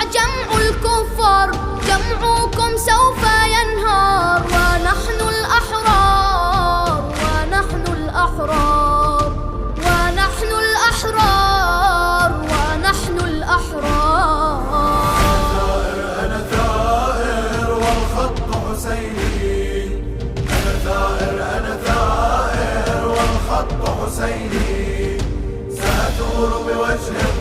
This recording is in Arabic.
وجمع الكفار جمعكم سوف ينهار، ونحن الأحرار ونحن الأحرار ونحن الأحرار ونحن الأحرار. أنا ثائر والخط حسيني، أنا ثائر والخط حسيني، سأثور بوجه